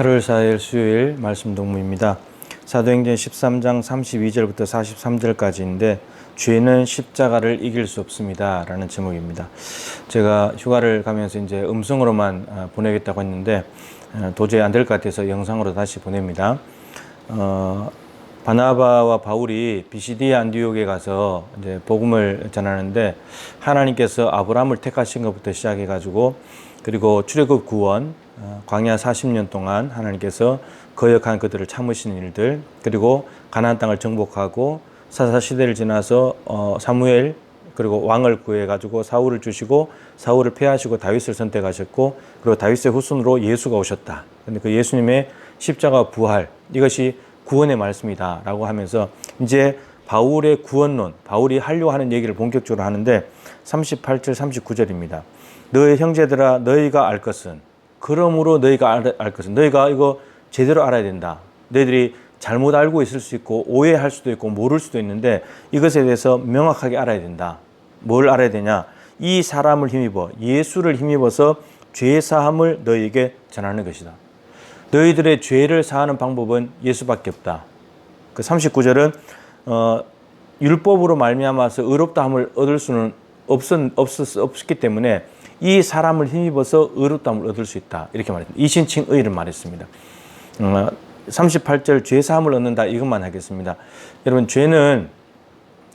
8월 4일 수요일 말씀 동무입니다. 사도행전 13장 32절부터 43절까지인데 죄는 십자가를 이길 수 없습니다 라는 제목입니다. 제가 휴가를 가면서 이제 음성으로만 보내겠다고 했는데 도저히 안 될 것 같아서 영상으로 다시 보냅니다. 바나바와 바울이 비시디아 안디옥에 가서 이제 복음을 전하는데 하나님께서 아브라함을 택하신 것부터 시작해 가지고 그리고 출애굽 구원, 광야 40년 동안 하나님께서 거역한 그들을 참으시는 일들, 그리고 가나안 땅을 정복하고 사사 시대를 지나서 사무엘 그리고 왕을 구해 가지고 사울을 주시고 사울을 패하시고 다윗을 선택하셨고 그리고 다윗의 후손으로 예수가 오셨다. 근데 그 예수님의 십자가 부활, 이것이 구원의 말씀이다라고 하면서 이제 바울의 구원론, 바울이 하려고 하는 얘기를 본격적으로 하는데 38절 39절입니다. 너의 형제들아 너희가 알 것은, 그러므로 너희가 알 것은, 너희가 이거 제대로 알아야 된다. 너희들이 잘못 알고 있을 수 있고 오해할 수도 있고 모를 수도 있는데 이것에 대해서 명확하게 알아야 된다. 뭘 알아야 되냐? 이 사람을 힘입어, 예수를 힘입어서 죄 사함을 너희에게 전하는 것이다. 너희들의 죄를 사하는 방법은 예수밖에 없다. 그 39절은 율법으로 말미암아서 의롭다함을 얻을 수는 없었기 때문에 이 사람을 힘입어서 의롭다함을 얻을 수 있다. 이렇게 말했습니다. 이신칭 의를 말했습니다. 38절 죄 사함을 얻는다, 이것만 하겠습니다. 여러분, 죄는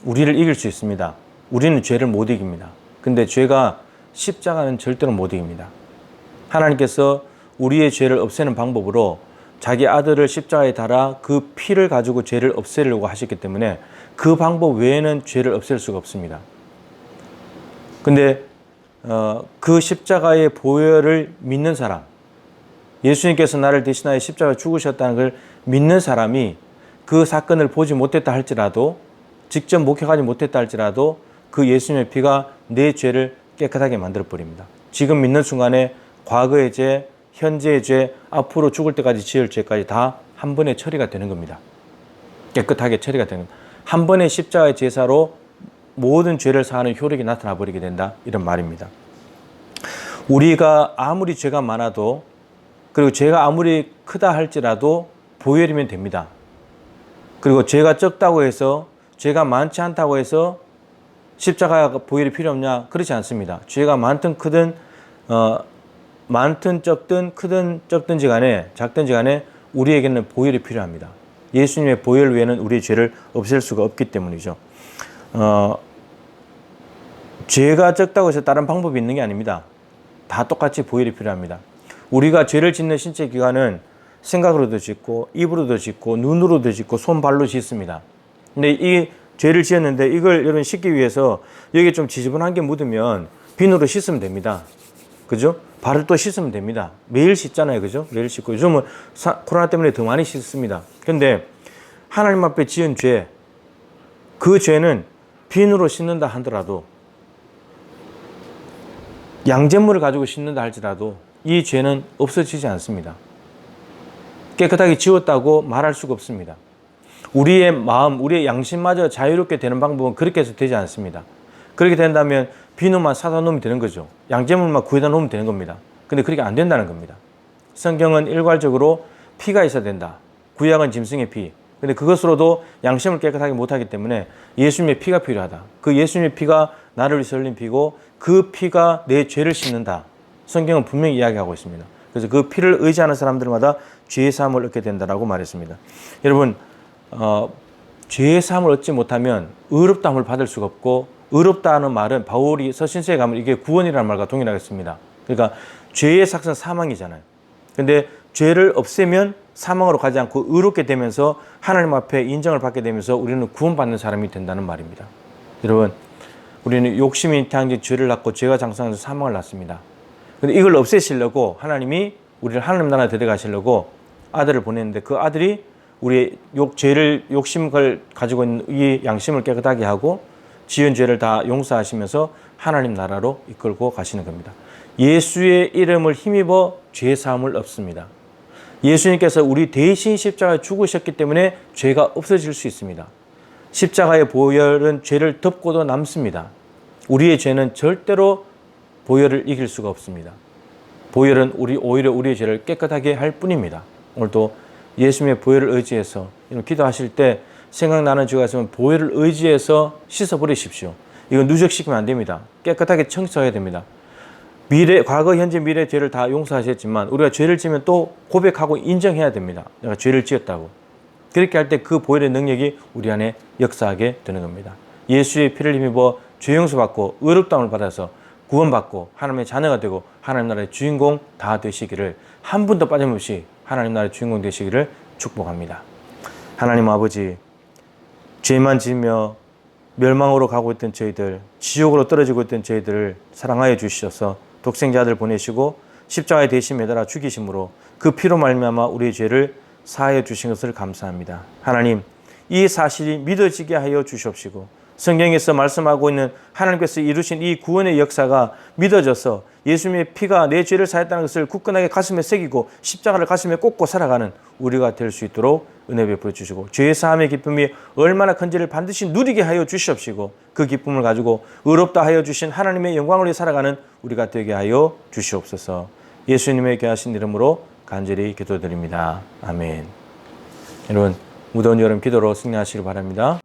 우리를 이길 수 있습니다. 우리는 죄를 못 이깁니다. 근데 죄가, 십자가는 절대로 못 이깁니다. 하나님께서 우리의 죄를 없애는 방법으로 자기 아들을 십자가에 달아 그 피를 가지고 죄를 없애려고 하셨기 때문에 그 방법 외에는 죄를 없앨 수가 없습니다. 근데 그 십자가의 보혈을 믿는 사람, 예수님께서 나를 대신하여 십자가에 죽으셨다는 걸 믿는 사람이 그 사건을 보지 못했다 할지라도, 직접 목격하지 못했다 할지라도 그 예수님의 피가 내 죄를 깨끗하게 만들어버립니다. 지금 믿는 순간에 과거의 죄, 현재의 죄, 앞으로 죽을 때까지 지을 죄까지 다 한 번에 처리가 되는 겁니다. 깨끗하게 처리가 되는 겁니다. 한 번의 십자가의 제사로 모든 죄를 사하는 효력이 나타나 버리게 된다, 이런 말입니다. 우리가 아무리 죄가 많아도, 그리고 죄가 아무리 크다 할지라도 보혈이면 됩니다. 그리고 죄가 적다고 해서, 죄가 많지 않다고 해서 십자가 보혈이 필요 없냐? 그렇지 않습니다. 죄가 많든 크든 많든 적든 크든 적든지 간에 작든지 간에 우리에게는 보혈이 필요합니다. 예수님의 보혈 외에는 우리의 죄를 없앨 수가 없기 때문이죠. 죄가 적다고 해서 다른 방법이 있는 게 아닙니다. 다 똑같이 보혈이 필요합니다. 우리가 죄를 짓는 신체 기관은 생각으로도 짓고 입으로도 짓고 눈으로도 짓고 손발로 짓습니다. 근데 이 죄를 지었는데 이걸 여러분 씻기 위해서 여기에 좀 지저분한 게 묻으면 비누로 씻으면 됩니다. 그죠? 발을 또 씻으면 됩니다. 매일 씻잖아요. 그죠? 매일 씻고 요즘은 코로나 때문에 더 많이 씻습니다. 근데 하나님 앞에 지은 죄, 그 죄는 비누로 씻는다 하더라도, 양잿물을 가지고 씻는다 할지라도 이 죄는 없어지지 않습니다. 깨끗하게 지웠다고 말할 수가 없습니다. 우리의 마음, 우리의 양심마저 자유롭게 되는 방법은 그렇게 해서 되지 않습니다. 그렇게 된다면 비누만 사다 놓으면 되는 거죠. 양잿물만 구해다 놓으면 되는 겁니다. 근데 그렇게 안 된다는 겁니다. 성경은 일괄적으로 피가 있어야 된다. 구약은 짐승의 피. 근데 그것으로도 양심을 깨끗하게 못하기 때문에 예수님의 피가 필요하다. 그 예수님의 피가 나를 위해서 흘린 피고 그 피가 내 죄를 씻는다. 성경은 분명히 이야기하고 있습니다. 그래서 그 피를 의지하는 사람들마다 죄의 사함을 얻게 된다라고 말했습니다. 여러분, 죄의 사함을 얻지 못하면 의롭다함을 받을 수가 없고, 의롭다는 말은 바울이 서신서에 가면 이게 구원이라는 말과 동일하겠습니다. 그러니까 죄의 삭은 사망이잖아요. 근데 죄를 없애면 사망으로 가지 않고 의롭게 되면서 하나님 앞에 인정을 받게 되면서 우리는 구원받는 사람이 된다는 말입니다. 여러분, 우리는 욕심이 잉태한 죄를 낳고 죄가 장성해서 사망을 낳습니다. 근데 이걸 없애시려고 하나님이 우리를 하나님 나라에 데려가시려고 아들을 보냈는데 그 아들이 우리의 욕심을 가지고 있는 이 양심을 깨끗하게 하고 지은 죄를 다 용서하시면서 하나님 나라로 이끌고 가시는 겁니다. 예수의 이름을 힘입어 죄 사함을 얻습니다. 예수님께서 우리 대신 십자가에 죽으셨기 때문에 죄가 없어질 수 있습니다. 십자가의 보혈은 죄를 덮고도 남습니다. 우리의 죄는 절대로 보혈을 이길 수가 없습니다. 보혈은 오히려 우리의 죄를 깨끗하게 할 뿐입니다. 오늘도 예수님의 보혈을 의지해서 기도하실 때 생각나는 죄가 있으면 보혈을 의지해서 씻어버리십시오. 이건 누적시키면 안 됩니다. 깨끗하게 청소해야 됩니다. 과거, 현재, 미래 죄를 다 용서하셨지만 우리가 죄를 지으면 또 고백하고 인정해야 됩니다. 내가 죄를 지었다고. 그렇게 할 때 그 보혈의 능력이 우리 안에 역사하게 되는 겁니다. 예수의 피를 힘입어 죄 용서받고 의롭다움을 받아서 구원받고 하나님의 자녀가 되고 하나님 나라의 주인공 다 되시기를, 한 분도 빠짐없이 하나님 나라의 주인공 되시기를 축복합니다. 하나님 아버지, 죄만 지으며 멸망으로 가고 있던 저희들, 지옥으로 떨어지고 있던 저희들을 사랑하여 주셔서 독생자 아들 보내시고 십자가에 대신 매달아 죽이심으로 그 피로 말미암아 우리의 죄를 사하여 주신 것을 감사합니다. 하나님, 이 사실이 믿어지게 하여 주시옵시고 성경에서 말씀하고 있는 하나님께서 이루신 이 구원의 역사가 믿어져서 예수님의 피가 내 죄를 사했다는 것을 굳건하게 가슴에 새기고 십자가를 가슴에 꽂고 살아가는 우리가 될 수 있도록 은혜 베풀어 주시고 죄의 사함의 기쁨이 얼마나 큰지를 반드시 누리게 하여 주시옵시고 그 기쁨을 가지고 의롭다 하여 주신 하나님의 영광을 위해 살아가는 우리가 되게 하여 주시옵소서. 예수님의 귀하신 이름으로 간절히 기도드립니다. 아멘. 여러분, 무더운 여름 기도로 승리하시길 바랍니다.